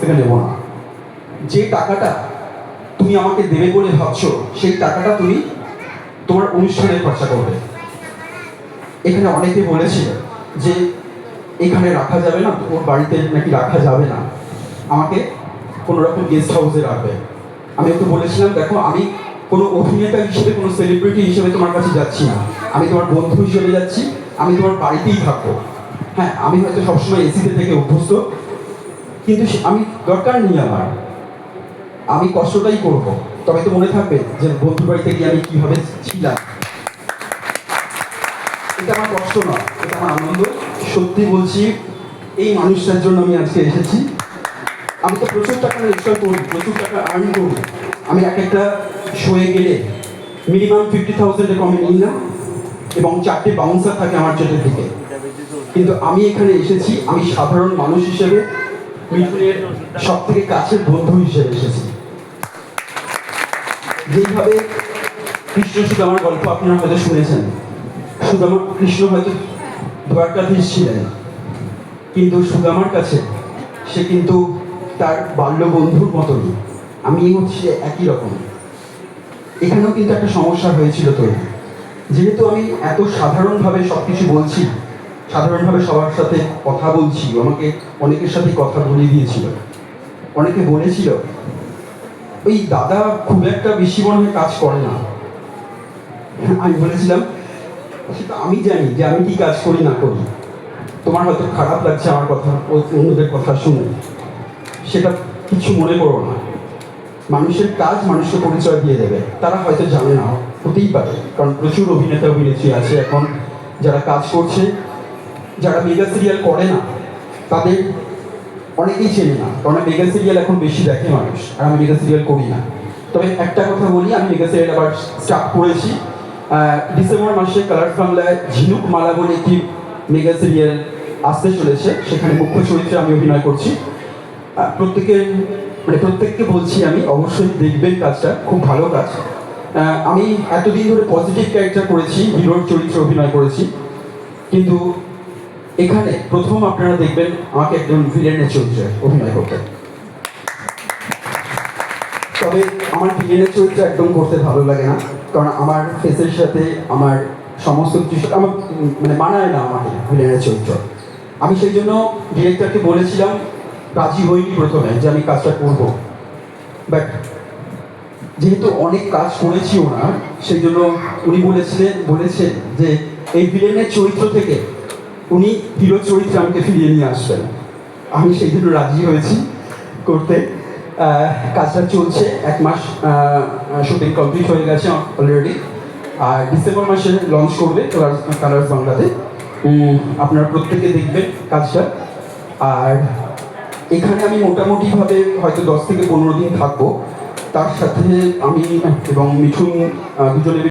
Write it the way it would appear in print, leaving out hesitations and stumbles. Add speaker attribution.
Speaker 1: থেকে নেব না। যে টাকাটা তুমি আমাকে দেবে বলে ভাবছো, সেই টাকাটা তুমি তোমার অনুষ্ঠানে খরচা করবে। এখানে অনেকে বলেছিল যে এখানে রাখা যাবে না, ওর বাড়িতে নাকি রাখা যাবে না, আমাকে কোনো রকম গেস্ট হাউসে রাখবে। আমি ওকে বলেছিলাম, দেখো আমি কোনো অভিনেতা হিসেবে, কোনো সেলিব্রিটি হিসেবে তোমার কাছে যাচ্ছি না, আমি তোমার বন্ধু হিসেবে যাচ্ছি, আমি তোমার বাড়িতেই থাকবো। হ্যাঁ, আমি হয়তো সবসময় এসিতে থেকে অভ্যস্ত, কিন্তু আমি দরকার নেই আমার, আমি কষ্টটাই করবো, তবে তো মনে থাকবে যে বন্ধুর বাড়িতে গিয়ে আমি কীভাবে ছিলাম। এটা আমার কষ্ট নয়, এটা আমার আনন্দ। সত্যি বলছি, এই মানুষটার জন্য আমি আজকে এসেছি। আমি তো প্রচুর টাকা রোজগার করি, প্রচুর টাকা আর্ন করি। আমি একটা শোয়ে গেলে মিনিমাম 50,000-এর কমে নিই না, এবং 4টে বাউন্সার থাকে আমার চোখের দিকে। কিন্তু আমি এখানে এসেছি, আমি সাধারণ মানুষ হিসেবে, মিঠুনের সব থেকে কাছের বন্ধু হিসেবে এসেছি। যেইভাবে কৃষ্ণ সুদামার গল্প আপনারা হয়তো শুনেছেন, সুদামা কৃষ্ণ হয়তো দ্বারকাধীশ ছিলেন, কিন্তু সুদামার কাছে সে কিন্তু তার বাল্য বন্ধুর মতনই। আমি হচ্ছে একই রকম। এখানেও কিন্তু একটা সমস্যা হয়েছিল তৈরি, যেহেতু আমি এত সাধারণভাবে সব কিছু বলছি, সাধারণভাবে সবার সাথে কথা বলছি, আমাকে অনেকের সাথে কথা বলিয়ে দিয়েছিল। অনেকে বলেছিল ওই দাদা খুব একটা বেশি মনে হয় কাজ করে না। আমি বলেছিলাম, সেটা আমি জানি যে আমি কি কাজ করি না করি। তোমার হয়তো খারাপ লাগছে আমার কথা, অন্যদের কথা শুনে, সেটা কিছু মনে করো না। মানুষের কাজ মানুষকে পরিচয় দিয়ে দেবে, তারা হয়তো জানে না, হতেই পারে, কারণ প্রচুর অভিনেতা অভিনেত্রী আছে এখন যারা কাজ করছে, যারা মেগা সিরিয়াল করে না তাদের অনেকেই চেনে না, কারণ মেগা সিরিয়াল এখন বেশি দেখে মানুষ, আর আমি মেগা সিরিয়াল করি না। তবে একটা কথা বলি, আমি মেগা সিরিয়াল আবার স্টার্ট করেছি। ডিসেম্বর মাসে কালার্স বাংলায় ঝিনুক মালা বলে একটি মেগা সিরিয়াল আসতে চলেছে, সেখানে মুখ্য চরিত্রে আমি অভিনয় করছি। প্রত্যেককে বলছি, আমি অবশ্যই দেখবেন কাজটা, খুব ভালো কাজ। আমি এতদিন ধরে পজিটিভ ক্যারেক্টার করেছি, হিরোর চরিত্রে অভিনয় করেছি, কিন্তু এখানে প্রথম আপনারা দেখবেন আমাকে একজন ভিলেনের চরিত্রে অভিনয় করতে। তবে আমার ভিলেনের চরিত্র একদম করতে ভালো লাগে না, কারণ আমার ফেসের সাথে আমার সমস্ত কিছু আমার মানায় না আমাকে ভিলেনের চরিত্র। আমি সেই জন্য ডিরেক্টরকে বলেছিলাম, রাজি হইনি প্রথমে যে আমি কাজটা করব, বাট যেহেতু অনেক কাজ করেছি ওনার, সেই জন্য উনি বলেছেন যে এই ভিলেনের চরিত্র থেকে উনি হিরো চরিত্রে আমাকে ফিরিয়ে নিয়ে আসবেন। আমি সেই জন্য রাজি হয়েছি করতে। কাজটা চলছে, 1 মাস শুটিং কমপ্লিট হয়ে গেছে অলরেডি, আর ডিসেম্বর মাসে লঞ্চ করবে কালার্স বাংলাতে। আপনারা প্রত্যেকে দেখবেন কাজটা। আর এখানে আমি মোটামুটিভাবে হয়তো 10 থেকে 15 দিন থাকবো। তার সাথে আমি এবং মিঠুন দুজনে